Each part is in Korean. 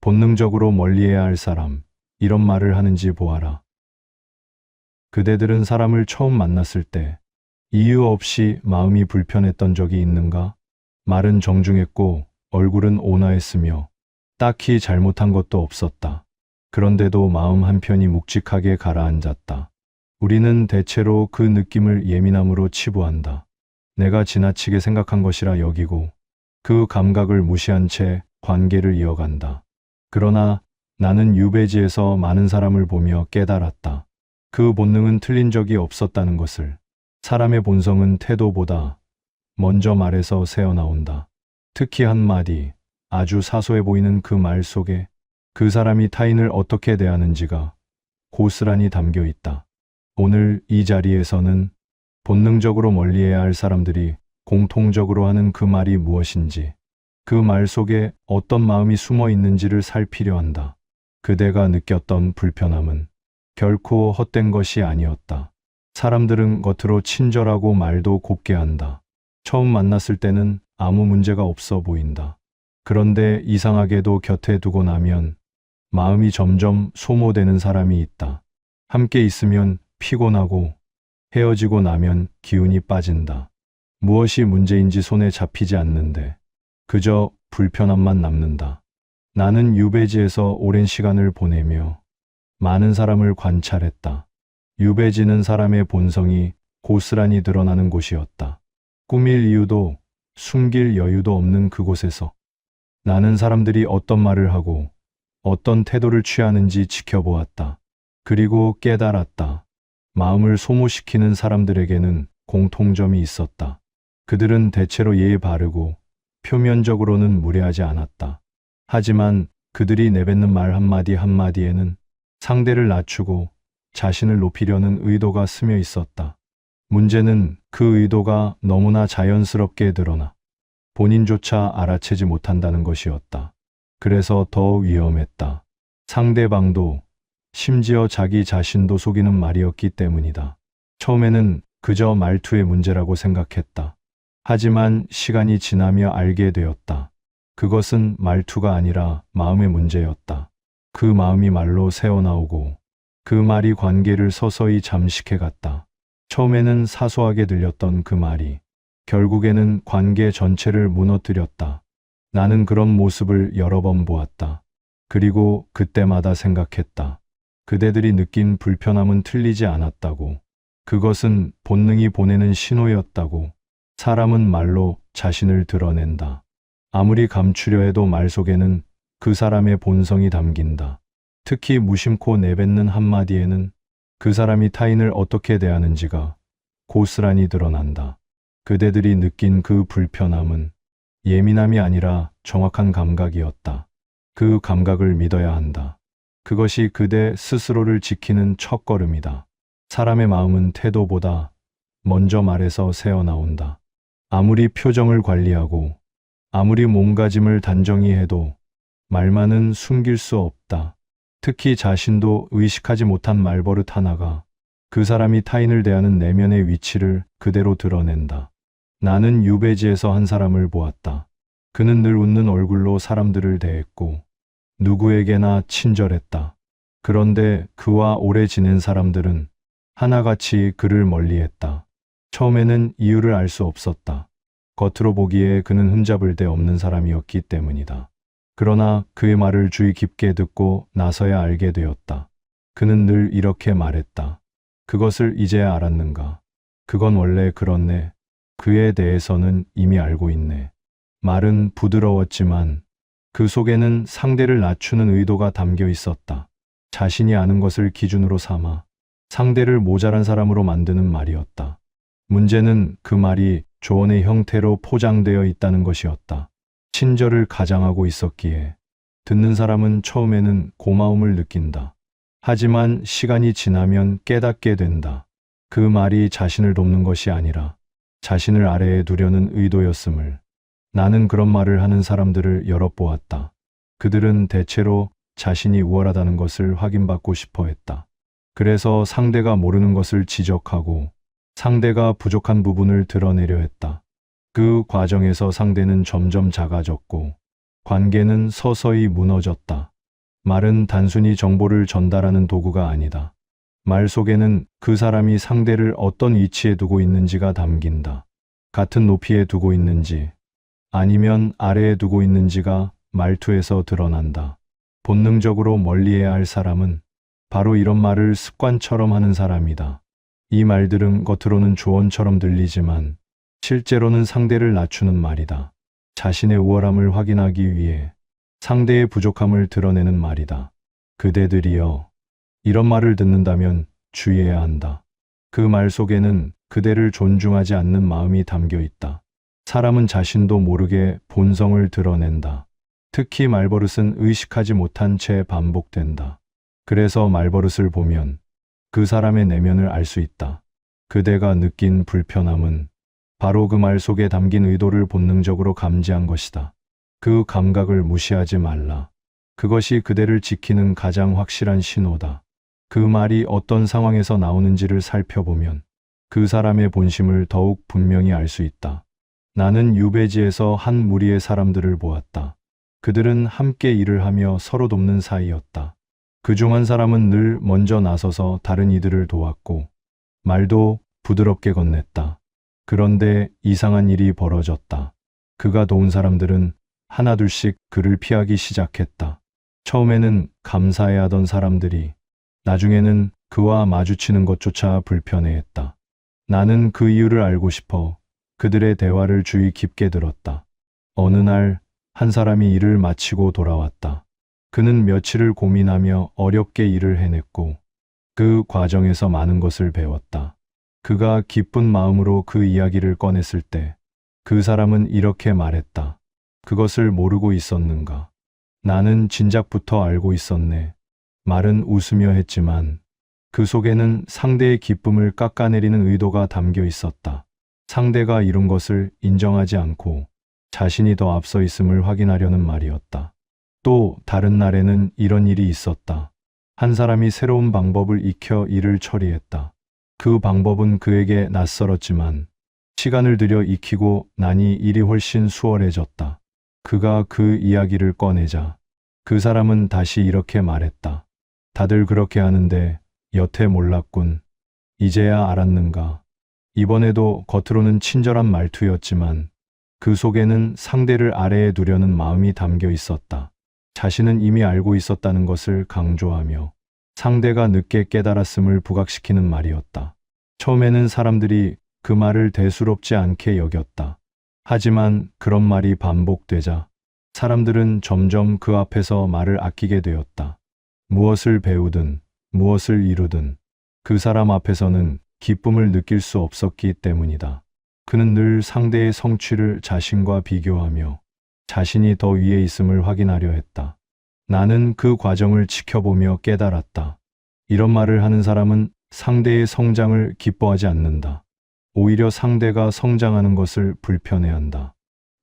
본능적으로 멀리해야 할 사람, 이런 말을 하는지 보아라. 그대들은 사람을 처음 만났을 때 이유 없이 마음이 불편했던 적이 있는가? 말은 정중했고 얼굴은 온화했으며 딱히 잘못한 것도 없었다. 그런데도 마음 한편이 묵직하게 가라앉았다. 우리는 대체로 그 느낌을 예민함으로 치부한다. 내가 지나치게 생각한 것이라 여기고 그 감각을 무시한 채 관계를 이어간다. 그러나 나는 유배지에서 많은 사람을 보며 깨달았다. 그 본능은 틀린 적이 없었다는 것을. 사람의 본성은 태도보다 먼저 말에서 새어나온다. 특히 한마디, 아주 사소해 보이는 그 말 속에 그 사람이 타인을 어떻게 대하는지가 고스란히 담겨 있다. 오늘 이 자리에서는 본능적으로 멀리해야 할 사람들이 공통적으로 하는 그 말이 무엇인지, 그 말 속에 어떤 마음이 숨어 있는지를 살피려 한다. 그대가 느꼈던 불편함은 결코 헛된 것이 아니었다. 사람들은 겉으로 친절하고 말도 곱게 한다. 처음 만났을 때는 아무 문제가 없어 보인다. 그런데 이상하게도 곁에 두고 나면 마음이 점점 소모되는 사람이 있다. 함께 있으면 피곤하고 헤어지고 나면 기운이 빠진다. 무엇이 문제인지 손에 잡히지 않는데 그저 불편함만 남는다. 나는 유배지에서 오랜 시간을 보내며 많은 사람을 관찰했다. 유배지는 사람의 본성이 고스란히 드러나는 곳이었다. 꾸밀 이유도 숨길 여유도 없는 그곳에서 나는 사람들이 어떤 말을 하고 어떤 태도를 취하는지 지켜보았다. 그리고 깨달았다. 마음을 소모시키는 사람들에게는 공통점이 있었다. 그들은 대체로 예의 바르고 표면적으로는 무례하지 않았다. 하지만 그들이 내뱉는 말 한마디 한마디에는 상대를 낮추고 자신을 높이려는 의도가 스며 있었다. 문제는 그 의도가 너무나 자연스럽게 드러나 본인조차 알아채지 못한다는 것이었다. 그래서 더 위험했다. 상대방도 심지어 자기 자신도 속이는 말이었기 때문이다. 처음에는 그저 말투의 문제라고 생각했다. 하지만 시간이 지나며 알게 되었다. 그것은 말투가 아니라 마음의 문제였다. 그 마음이 말로 새어나오고 그 말이 관계를 서서히 잠식해 갔다. 처음에는 사소하게 들렸던 그 말이 결국에는 관계 전체를 무너뜨렸다. 나는 그런 모습을 여러 번 보았다. 그리고 그때마다 생각했다. 그대들이 느낀 불편함은 틀리지 않았다고. 그것은 본능이 보내는 신호였다고. 사람은 말로 자신을 드러낸다. 아무리 감추려 해도 말 속에는 그 사람의 본성이 담긴다. 특히 무심코 내뱉는 한마디에는 그 사람이 타인을 어떻게 대하는지가 고스란히 드러난다. 그대들이 느낀 그 불편함은 예민함이 아니라 정확한 감각이었다. 그 감각을 믿어야 한다. 그것이 그대 스스로를 지키는 첫걸음이다. 사람의 마음은 태도보다 먼저 말에서 새어나온다. 아무리 표정을 관리하고 아무리 몸가짐을 단정히 해도 말만은 숨길 수 없다. 특히 자신도 의식하지 못한 말버릇 하나가 그 사람이 타인을 대하는 내면의 위치를 그대로 드러낸다. 나는 유배지에서 한 사람을 보았다. 그는 늘 웃는 얼굴로 사람들을 대했고 누구에게나 친절했다. 그런데 그와 오래 지낸 사람들은 하나같이 그를 멀리했다. 처음에는 이유를 알 수 없었다. 겉으로 보기에 그는 흠잡을 데 없는 사람이었기 때문이다. 그러나 그의 말을 주의 깊게 듣고 나서야 알게 되었다. 그는 늘 이렇게 말했다. 그것을 이제야 알았는가? 그건 원래 그렇네. 그에 대해서는 이미 알고 있네. 말은 부드러웠지만 그 속에는 상대를 낮추는 의도가 담겨 있었다. 자신이 아는 것을 기준으로 삼아 상대를 모자란 사람으로 만드는 말이었다. 문제는 그 말이 조언의 형태로 포장되어 있다는 것이었다. 친절을 가장하고 있었기에 듣는 사람은 처음에는 고마움을 느낀다. 하지만 시간이 지나면 깨닫게 된다. 그 말이 자신을 돕는 것이 아니라 자신을 아래에 두려는 의도였음을. 나는 그런 말을 하는 사람들을 여러 보았다. 그들은 대체로 자신이 우월하다는 것을 확인받고 싶어 했다. 그래서 상대가 모르는 것을 지적하고 상대가 부족한 부분을 드러내려 했다. 그 과정에서 상대는 점점 작아졌고 관계는 서서히 무너졌다. 말은 단순히 정보를 전달하는 도구가 아니다. 말 속에는 그 사람이 상대를 어떤 위치에 두고 있는지가 담긴다. 같은 높이에 두고 있는지, 아니면 아래에 두고 있는지가 말투에서 드러난다. 본능적으로 멀리해야 할 사람은 바로 이런 말을 습관처럼 하는 사람이다. 이 말들은 겉으로는 조언처럼 들리지만 실제로는 상대를 낮추는 말이다. 자신의 우월함을 확인하기 위해 상대의 부족함을 드러내는 말이다. 그대들이여, 이런 말을 듣는다면 주의해야 한다. 그 말 속에는 그대를 존중하지 않는 마음이 담겨 있다. 사람은 자신도 모르게 본성을 드러낸다. 특히 말버릇은 의식하지 못한 채 반복된다. 그래서 말버릇을 보면 그 사람의 내면을 알 수 있다. 그대가 느낀 불편함은 바로 그 말 속에 담긴 의도를 본능적으로 감지한 것이다. 그 감각을 무시하지 말라. 그것이 그대를 지키는 가장 확실한 신호다. 그 말이 어떤 상황에서 나오는지를 살펴보면 그 사람의 본심을 더욱 분명히 알 수 있다. 나는 유배지에서 한 무리의 사람들을 보았다. 그들은 함께 일을 하며 서로 돕는 사이였다. 그중 한 사람은 늘 먼저 나서서 다른 이들을 도왔고 말도 부드럽게 건넸다. 그런데 이상한 일이 벌어졌다. 그가 도운 사람들은 하나둘씩 그를 피하기 시작했다. 처음에는 감사해하던 사람들이 나중에는 그와 마주치는 것조차 불편해했다. 나는 그 이유를 알고 싶어 그들의 대화를 주의 깊게 들었다. 어느 날 한 사람이 일을 마치고 돌아왔다. 그는 며칠을 고민하며 어렵게 일을 해냈고 그 과정에서 많은 것을 배웠다. 그가 기쁜 마음으로 그 이야기를 꺼냈을 때 그 사람은 이렇게 말했다. 그것을 모르고 있었는가? 나는 진작부터 알고 있었네. 말은 웃으며 했지만 그 속에는 상대의 기쁨을 깎아내리는 의도가 담겨 있었다. 상대가 이룬 것을 인정하지 않고 자신이 더 앞서 있음을 확인하려는 말이었다. 또 다른 날에는 이런 일이 있었다. 한 사람이 새로운 방법을 익혀 일을 처리했다. 그 방법은 그에게 낯설었지만 시간을 들여 익히고 나니 일이 훨씬 수월해졌다. 그가 그 이야기를 꺼내자 그 사람은 다시 이렇게 말했다. 다들 그렇게 하는데 여태 몰랐군. 이제야 알았는가. 이번에도 겉으로는 친절한 말투였지만 그 속에는 상대를 아래에 두려는 마음이 담겨 있었다. 자신은 이미 알고 있었다는 것을 강조하며 상대가 늦게 깨달았음을 부각시키는 말이었다. 처음에는 사람들이 그 말을 대수롭지 않게 여겼다. 하지만 그런 말이 반복되자 사람들은 점점 그 앞에서 말을 아끼게 되었다. 무엇을 배우든 무엇을 이루든 그 사람 앞에서는 기쁨을 느낄 수 없었기 때문이다. 그는 늘 상대의 성취를 자신과 비교하며 자신이 더 위에 있음을 확인하려 했다. 나는 그 과정을 지켜보며 깨달았다. 이런 말을 하는 사람은 상대의 성장을 기뻐하지 않는다. 오히려 상대가 성장하는 것을 불편해한다.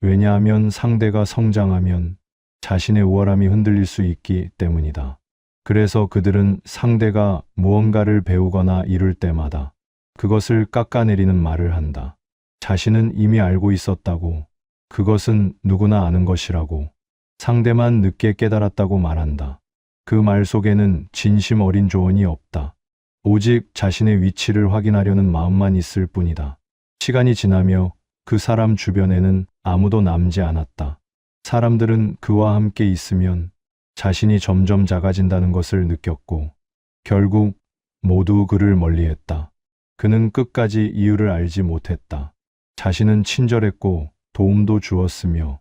왜냐하면 상대가 성장하면 자신의 우월함이 흔들릴 수 있기 때문이다. 그래서 그들은 상대가 무언가를 배우거나 이룰 때마다 그것을 깎아내리는 말을 한다. 자신은 이미 알고 있었다고, 그것은 누구나 아는 것이라고, 상대만 늦게 깨달았다고 말한다. 그 말 속에는 진심 어린 조언이 없다. 오직 자신의 위치를 확인하려는 마음만 있을 뿐이다. 시간이 지나며 그 사람 주변에는 아무도 남지 않았다. 사람들은 그와 함께 있으면 자신이 점점 작아진다는 것을 느꼈고 결국 모두 그를 멀리했다. 그는 끝까지 이유를 알지 못했다. 자신은 친절했고 도움도 주었으며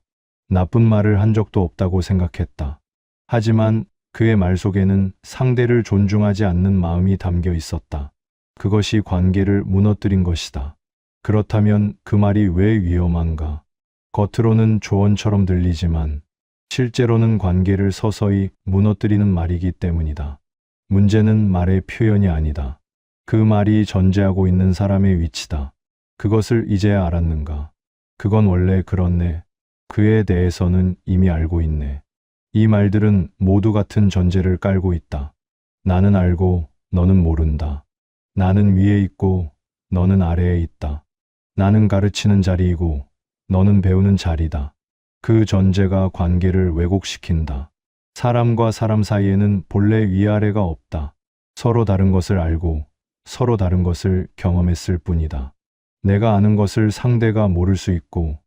나쁜 말을 한 적도 없다고 생각했다. 하지만 그의 말 속에는 상대를 존중하지 않는 마음이 담겨 있었다. 그것이 관계를 무너뜨린 것이다. 그렇다면 그 말이 왜 위험한가? 겉으로는 조언처럼 들리지만 실제로는 관계를 서서히 무너뜨리는 말이기 때문이다. 문제는 말의 표현이 아니다. 그 말이 전제하고 있는 사람의 위치다. 그것을 이제야 알았는가? 그건 원래 그렇네. 그에 대해서는 이미 알고 있네. 이 말들은 모두 같은 전제를 깔고 있다. 나는 알고 너는 모른다. 나는 위에 있고 너는 아래에 있다. 나는 가르치는 자리이고 너는 배우는 자리다. 그 전제가 관계를 왜곡시킨다. 사람과 사람 사이에는 본래 위아래가 없다. 서로 다른 것을 알고 서로 다른 것을 경험했을 뿐이다. 내가 아는 것을 상대가 모를 수 있고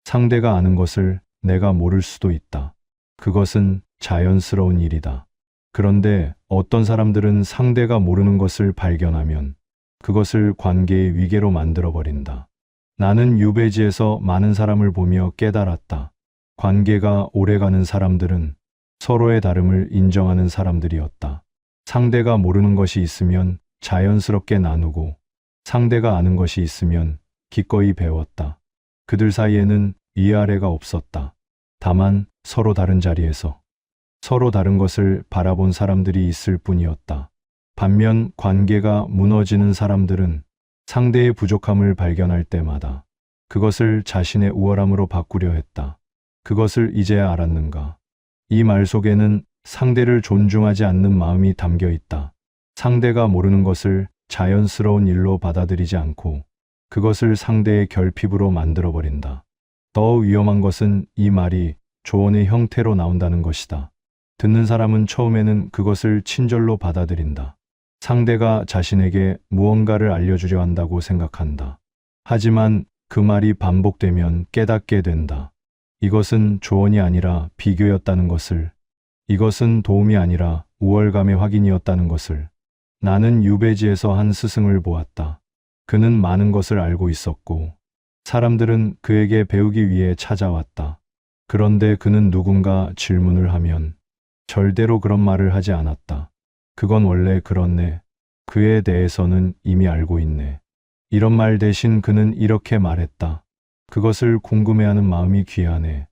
상대가 아는 것을 내가 모를 수도 있다. 그것은 자연스러운 일이다. 그런데 어떤 사람들은 상대가 모르는 것을 발견하면 그것을 관계의 위계로 만들어버린다. 나는 유배지에서 많은 사람을 보며 깨달았다. 관계가 오래가는 사람들은 서로의 다름을 인정하는 사람들이었다. 상대가 모르는 것이 있으면 자연스럽게 나누고 상대가 아는 것이 있으면 기꺼이 배웠다. 그들 사이에는 위아래가 없었다. 다만 서로 다른 자리에서 서로 다른 것을 바라본 사람들이 있을 뿐이었다. 반면 관계가 무너지는 사람들은 상대의 부족함을 발견할 때마다 그것을 자신의 우월함으로 바꾸려 했다. 그것을 이제야 알았는가? 이 말 속에는 상대를 존중하지 않는 마음이 담겨 있다. 상대가 모르는 것을 자연스러운 일로 받아들이지 않고 그것을 상대의 결핍으로 만들어버린다. 더 위험한 것은 이 말이 조언의 형태로 나온다는 것이다. 듣는 사람은 처음에는 그것을 친절로 받아들인다. 상대가 자신에게 무언가를 알려주려 한다고 생각한다. 하지만 그 말이 반복되면 깨닫게 된다. 이것은 조언이 아니라 비교였다는 것을, 이것은 도움이 아니라 우월감의 확인이었다는 것을. 나는 유배지에서 한 스승을 보았다. 그는 많은 것을 알고 있었고 사람들은 그에게 배우기 위해 찾아왔다. 그런데 그는 누군가 질문을 하면 절대로 그런 말을 하지 않았다. 그건 원래 그렇네. 그에 대해서는 이미 알고 있네. 이런 말 대신 그는 이렇게 말했다. 그것을 궁금해하는 마음이 귀하네.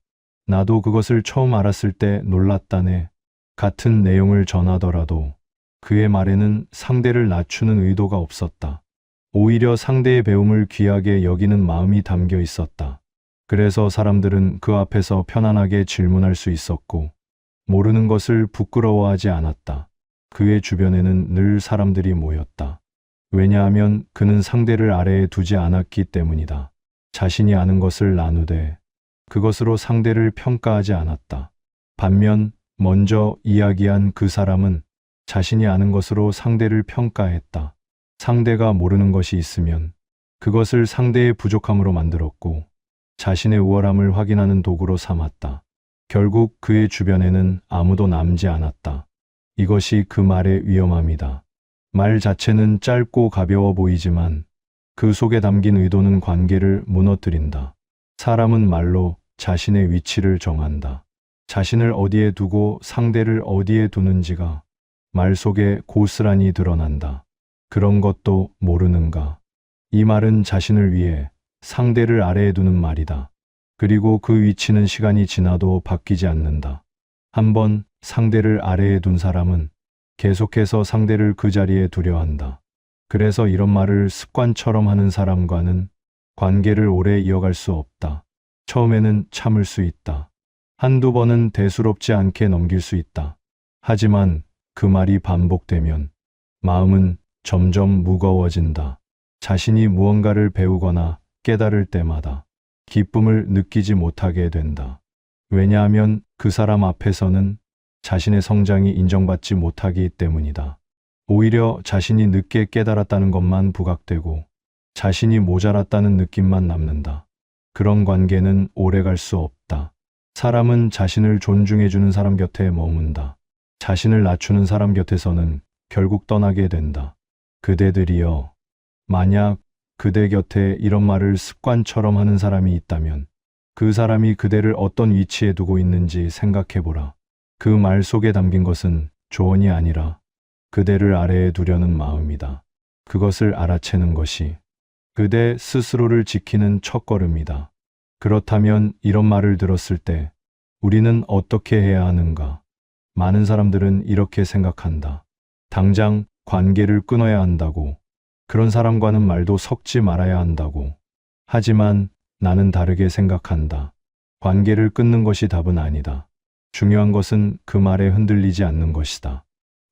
나도 그것을 처음 알았을 때 놀랐다네. 같은 내용을 전하더라도 그의 말에는 상대를 낮추는 의도가 없었다. 오히려 상대의 배움을 귀하게 여기는 마음이 담겨 있었다. 그래서 사람들은 그 앞에서 편안하게 질문할 수 있었고 모르는 것을 부끄러워하지 않았다. 그의 주변에는 늘 사람들이 모였다. 왜냐하면 그는 상대를 아래에 두지 않았기 때문이다. 자신이 아는 것을 나누되 그것으로 상대를 평가하지 않았다. 반면 먼저 이야기한 그 사람은 자신이 아는 것으로 상대를 평가했다. 상대가 모르는 것이 있으면 그것을 상대의 부족함으로 만들었고 자신의 우월함을 확인하는 도구로 삼았다. 결국 그의 주변에는 아무도 남지 않았다. 이것이 그 말의 위험함이다. 말 자체는 짧고 가벼워 보이지만 그 속에 담긴 의도는 관계를 무너뜨린다. 사람은 말로 자신의 위치를 정한다. 자신을 어디에 두고 상대를 어디에 두는지가 말 속에 고스란히 드러난다. 그런 것도 모르는가? 이 말은 자신을 위해 상대를 아래에 두는 말이다. 그리고 그 위치는 시간이 지나도 바뀌지 않는다. 한번 상대를 아래에 둔 사람은 계속해서 상대를 그 자리에 두려 한다. 그래서 이런 말을 습관처럼 하는 사람과는 관계를 오래 이어갈 수 없다. 처음에는 참을 수 있다. 한두 번은 대수롭지 않게 넘길 수 있다. 하지만 그 말이 반복되면 마음은 점점 무거워진다. 자신이 무언가를 배우거나 깨달을 때마다 기쁨을 느끼지 못하게 된다. 왜냐하면 그 사람 앞에서는 자신의 성장이 인정받지 못하기 때문이다. 오히려 자신이 늦게 깨달았다는 것만 부각되고 자신이 모자랐다는 느낌만 남는다. 그런 관계는 오래갈 수 없다. 사람은 자신을 존중해주는 사람 곁에 머문다. 자신을 낮추는 사람 곁에서는 결국 떠나게 된다. 그대들이여, 만약 그대 곁에 이런 말을 습관처럼 하는 사람이 있다면 그 사람이 그대를 어떤 위치에 두고 있는지 생각해보라. 그 말 속에 담긴 것은 조언이 아니라 그대를 아래에 두려는 마음이다. 그것을 알아채는 것이 그대 스스로를 지키는 첫걸음이다. 그렇다면 이런 말을 들었을 때 우리는 어떻게 해야 하는가? 많은 사람들은 이렇게 생각한다. 당장 관계를 끊어야 한다고. 그런 사람과는 말도 섞지 말아야 한다고. 하지만 나는 다르게 생각한다. 관계를 끊는 것이 답은 아니다. 중요한 것은 그 말에 흔들리지 않는 것이다.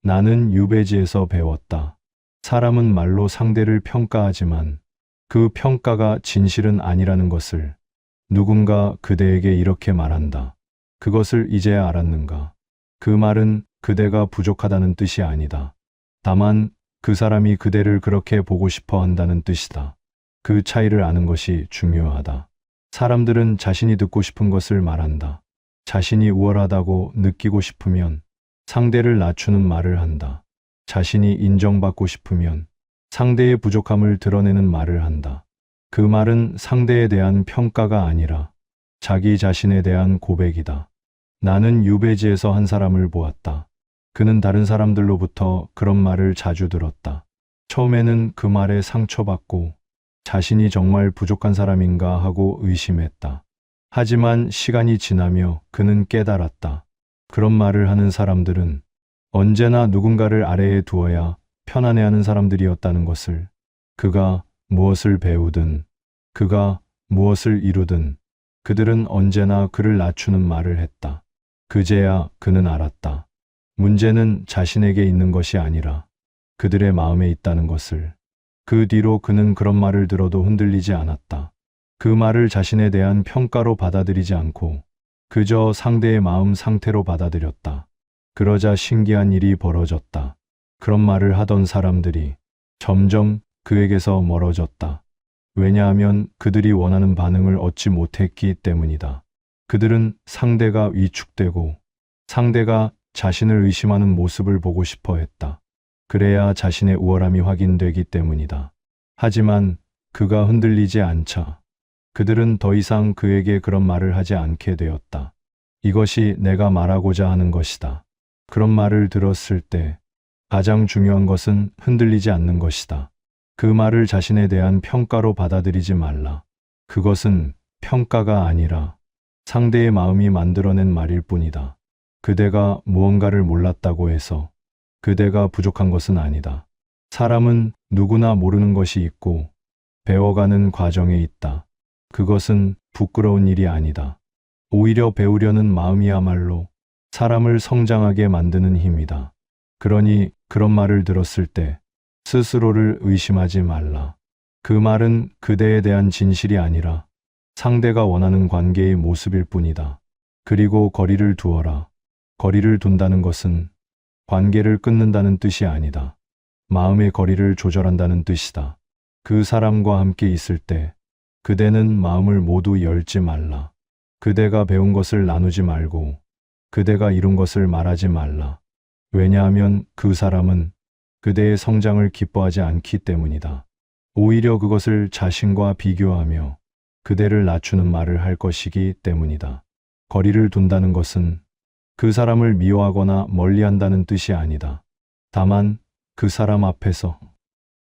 나는 유배지에서 배웠다. 사람은 말로 상대를 평가하지만 그 평가가 진실은 아니라는 것을. 누군가 그대에게 이렇게 말한다. 그것을 이제야 알았는가? 그 말은 그대가 부족하다는 뜻이 아니다. 다만 그 사람이 그대를 그렇게 보고 싶어 한다는 뜻이다. 그 차이를 아는 것이 중요하다. 사람들은 자신이 듣고 싶은 것을 말한다. 자신이 우월하다고 느끼고 싶으면 상대를 낮추는 말을 한다. 자신이 인정받고 싶으면 상대의 부족함을 드러내는 말을 한다. 그 말은 상대에 대한 평가가 아니라 자기 자신에 대한 고백이다. 나는 유배지에서 한 사람을 보았다. 그는 다른 사람들로부터 그런 말을 자주 들었다. 처음에는 그 말에 상처받고 자신이 정말 부족한 사람인가 하고 의심했다. 하지만 시간이 지나며 그는 깨달았다. 그런 말을 하는 사람들은 언제나 누군가를 아래에 두어야 편안해하는 사람들이었다는 것을, 그가 무엇을 배우든, 그가 무엇을 이루든 그들은 언제나 그를 낮추는 말을 했다. 그제야 그는 알았다. 문제는 자신에게 있는 것이 아니라 그들의 마음에 있다는 것을. 그 뒤로 그는 그런 말을 들어도 흔들리지 않았다. 그 말을 자신에 대한 평가로 받아들이지 않고 그저 상대의 마음 상태로 받아들였다. 그러자 신기한 일이 벌어졌다. 그런 말을 하던 사람들이 점점 그에게서 멀어졌다. 왜냐하면 그들이 원하는 반응을 얻지 못했기 때문이다. 그들은 상대가 위축되고 상대가 자신을 의심하는 모습을 보고 싶어 했다. 그래야 자신의 우월함이 확인되기 때문이다. 하지만 그가 흔들리지 않자 그들은 더 이상 그에게 그런 말을 하지 않게 되었다. 이것이 내가 말하고자 하는 것이다. 그런 말을 들었을 때 가장 중요한 것은 흔들리지 않는 것이다. 그 말을 자신에 대한 평가로 받아들이지 말라. 그것은 평가가 아니라 상대의 마음이 만들어낸 말일 뿐이다. 그대가 무언가를 몰랐다고 해서 그대가 부족한 것은 아니다. 사람은 누구나 모르는 것이 있고 배워가는 과정에 있다. 그것은 부끄러운 일이 아니다. 오히려 배우려는 마음이야말로 사람을 성장하게 만드는 힘이다. 그러니 그런 말을 들었을 때 스스로를 의심하지 말라. 그 말은 그대에 대한 진실이 아니라 상대가 원하는 관계의 모습일 뿐이다. 그리고 거리를 두어라. 거리를 둔다는 것은 관계를 끊는다는 뜻이 아니다. 마음의 거리를 조절한다는 뜻이다. 그 사람과 함께 있을 때 그대는 마음을 모두 열지 말라. 그대가 배운 것을 나누지 말고 그대가 이룬 것을 말하지 말라. 왜냐하면 그 사람은 그대의 성장을 기뻐하지 않기 때문이다. 오히려 그것을 자신과 비교하며 그대를 낮추는 말을 할 것이기 때문이다. 거리를 둔다는 것은 그 사람을 미워하거나 멀리한다는 뜻이 아니다. 다만 그 사람 앞에서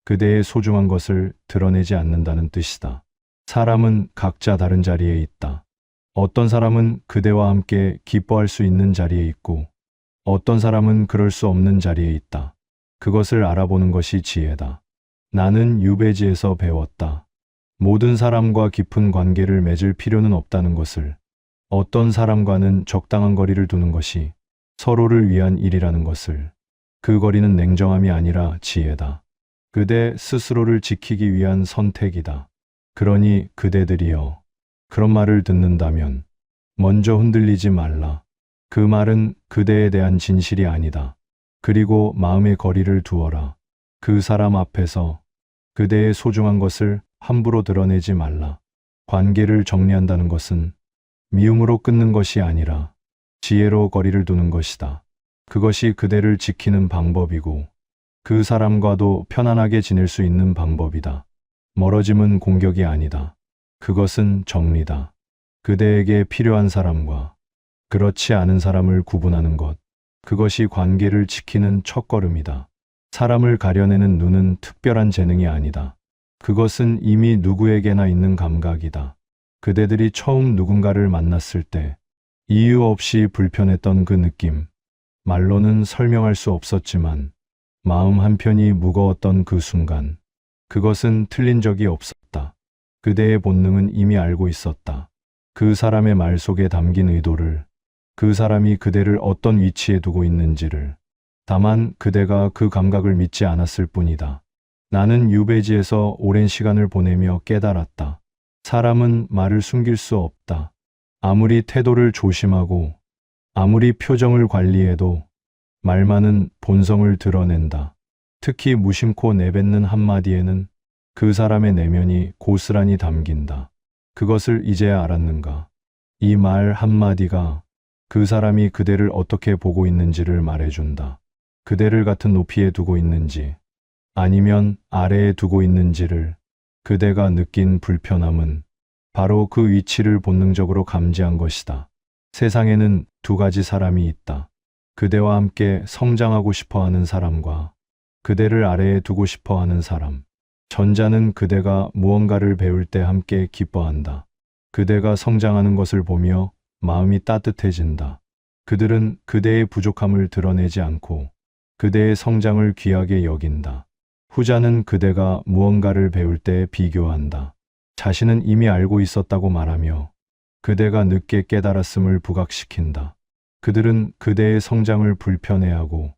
그대의 소중한 것을 드러내지 않는다는 뜻이다. 사람은 각자 다른 자리에 있다. 어떤 사람은 그대와 함께 기뻐할 수 있는 자리에 있고 어떤 사람은 그럴 수 없는 자리에 있다. 그것을 알아보는 것이 지혜다. 나는 유배지에서 배웠다. 모든 사람과 깊은 관계를 맺을 필요는 없다는 것을. 어떤 사람과는 적당한 거리를 두는 것이 서로를 위한 일이라는 것을. 그 거리는 냉정함이 아니라 지혜다. 그대 스스로를 지키기 위한 선택이다. 그러니 그대들이여, 그런 말을 듣는다면 먼저 흔들리지 말라. 그 말은 그대에 대한 진실이 아니다. 그리고 마음의 거리를 두어라. 그 사람 앞에서 그대의 소중한 것을 함부로 드러내지 말라. 관계를 정리한다는 것은 미움으로 끊는 것이 아니라 지혜로 거리를 두는 것이다. 그것이 그대를 지키는 방법이고 그 사람과도 편안하게 지낼 수 있는 방법이다. 멀어짐은 공격이 아니다. 그것은 정리다. 그대에게 필요한 사람과 그렇지 않은 사람을 구분하는 것, 그것이 관계를 지키는 첫걸음이다. 사람을 가려내는 눈은 특별한 재능이 아니다. 그것은 이미 누구에게나 있는 감각이다. 그대들이 처음 누군가를 만났을 때 이유 없이 불편했던 그 느낌, 말로는 설명할 수 없었지만 마음 한편이 무거웠던 그 순간, 그것은 틀린 적이 없었다. 그대의 본능은 이미 알고 있었다. 그 사람의 말 속에 담긴 의도를, 그 사람이 그대를 어떤 위치에 두고 있는지를. 다만 그대가 그 감각을 믿지 않았을 뿐이다. 나는 유배지에서 오랜 시간을 보내며 깨달았다. 사람은 말을 숨길 수 없다. 아무리 태도를 조심하고 아무리 표정을 관리해도 말만은 본성을 드러낸다. 특히 무심코 내뱉는 한마디에는 그 사람의 내면이 고스란히 담긴다. 그것을 이제야 알았는가? 이 말 한마디가 그 사람이 그대를 어떻게 보고 있는지를 말해준다. 그대를 같은 높이에 두고 있는지 아니면 아래에 두고 있는지를. 그대가 느낀 불편함은 바로 그 위치를 본능적으로 감지한 것이다. 세상에는 두 가지 사람이 있다. 그대와 함께 성장하고 싶어 하는 사람과 그대를 아래에 두고 싶어 하는 사람. 전자는 그대가 무언가를 배울 때 함께 기뻐한다. 그대가 성장하는 것을 보며 마음이 따뜻해진다. 그들은 그대의 부족함을 드러내지 않고 그대의 성장을 귀하게 여긴다. 후자는 그대가 무언가를 배울 때 비교한다. 자신은 이미 알고 있었다고 말하며 그대가 늦게 깨달았음을 부각시킨다. 그들은 그대의 성장을 불편해하고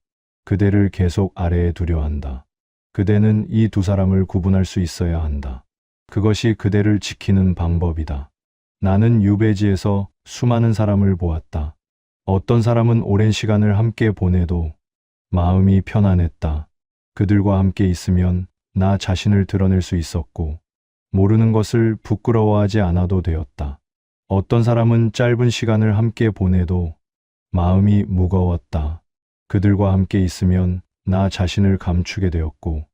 그대를 계속 아래에 두려 한다. 그대는 이 두 사람을 구분할 수 있어야 한다. 그것이 그대를 지키는 방법이다. 나는 유배지에서 수많은 사람을 보았다. 어떤 사람은 오랜 시간을 함께 보내도 마음이 편안했다. 그들과 함께 있으면 나 자신을 드러낼 수 있었고 모르는 것을 부끄러워하지 않아도 되었다. 어떤 사람은 짧은 시간을 함께 보내도 마음이 무거웠다. 그들과 함께 있으면 나 자신을 감추게 되었고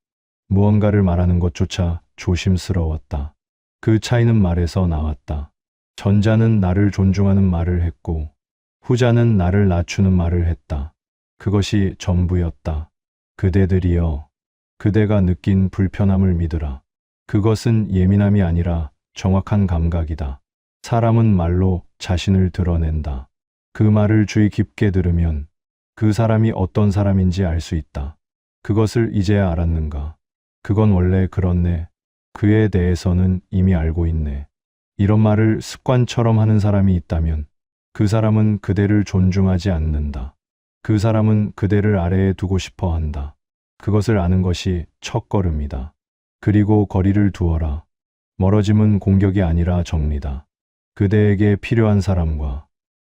무언가를 말하는 것조차 조심스러웠다. 그 차이는 말에서 나왔다. 전자는 나를 존중하는 말을 했고 후자는 나를 낮추는 말을 했다. 그것이 전부였다. 그대들이여, 그대가 느낀 불편함을 믿으라. 그것은 예민함이 아니라 정확한 감각이다. 사람은 말로 자신을 드러낸다. 그 말을 주의 깊게 들으면 그 사람이 어떤 사람인지 알 수 있다. 그것을 이제야 알았는가? 그건 원래 그렇네. 그에 대해서는 이미 알고 있네. 이런 말을 습관처럼 하는 사람이 있다면 그 사람은 그대를 존중하지 않는다. 그 사람은 그대를 아래에 두고 싶어 한다. 그것을 아는 것이 첫걸음이다. 그리고 거리를 두어라. 멀어짐은 공격이 아니라 정리다. 그대에게 필요한 사람과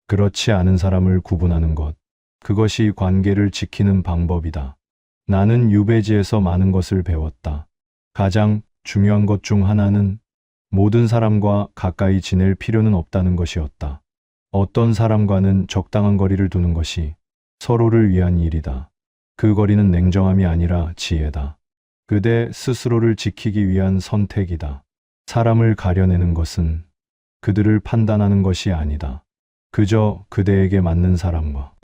그렇지 않은 사람을 구분하는 것. 그것이 관계를 지키는 방법이다. 나는 유배지에서 많은 것을 배웠다. 가장 중요한 것 중 하나는 모든 사람과 가까이 지낼 필요는 없다는 것이었다. 어떤 사람과는 적당한 거리를 두는 것이 서로를 위한 일이다. 그 거리는 냉정함이 아니라 지혜다. 그대 스스로를 지키기 위한 선택이다. 사람을 가려내는 것은 그들을 판단하는 것이 아니다. 그저 그대에게 맞는 사람과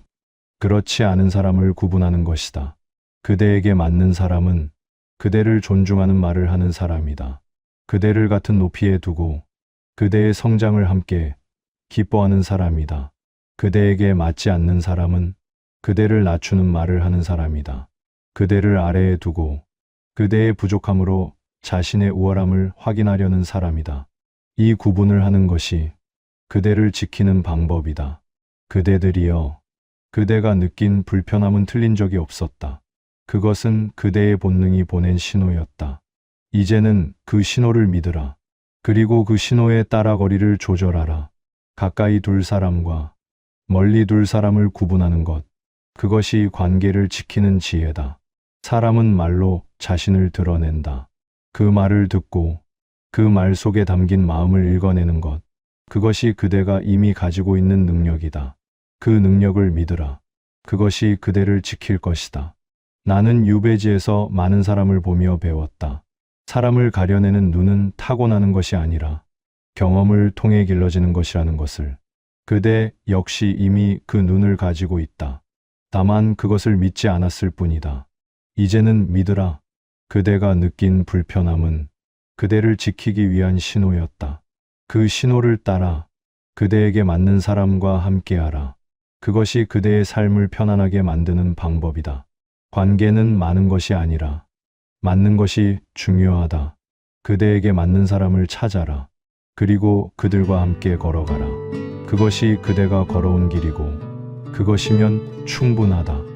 그렇지 않은 사람을 구분하는 것이다. 그대에게 맞는 사람은 그대를 존중하는 말을 하는 사람이다. 그대를 같은 높이에 두고 그대의 성장을 함께 기뻐하는 사람이다. 그대에게 맞지 않는 사람은 그대를 낮추는 말을 하는 사람이다. 그대를 아래에 두고 그대의 부족함으로 자신의 우월함을 확인하려는 사람이다. 이 구분을 하는 것이 그대를 지키는 방법이다. 그대들이여, 그대가 느낀 불편함은 틀린 적이 없었다. 그것은 그대의 본능이 보낸 신호였다. 이제는 그 신호를 믿으라. 그리고 그 신호에 따라 거리를 조절하라. 가까이 둘 사람과 멀리 둘 사람을 구분하는 것. 그것이 관계를 지키는 지혜다. 사람은 말로 자신을 드러낸다. 그 말을 듣고 그 말 속에 담긴 마음을 읽어내는 것. 그것이 그대가 이미 가지고 있는 능력이다. 그 능력을 믿으라. 그것이 그대를 지킬 것이다. 나는 유배지에서 많은 사람을 보며 배웠다. 사람을 가려내는 눈은 타고나는 것이 아니라 경험을 통해 길러지는 것이라는 것을. 그대 역시 이미 그 눈을 가지고 있다. 다만 그것을 믿지 않았을 뿐이다. 이제는 믿으라. 그대가 느낀 불편함은 그대를 지키기 위한 신호였다. 그 신호를 따라 그대에게 맞는 사람과 함께하라. 그것이 그대의 삶을 편안하게 만드는 방법이다. 관계는 많은 것이 아니라 맞는 것이 중요하다. 그대에게 맞는 사람을 찾아라. 그리고 그들과 함께 걸어가라. 그것이 그대가 걸어온 길이고 그것이면 충분하다.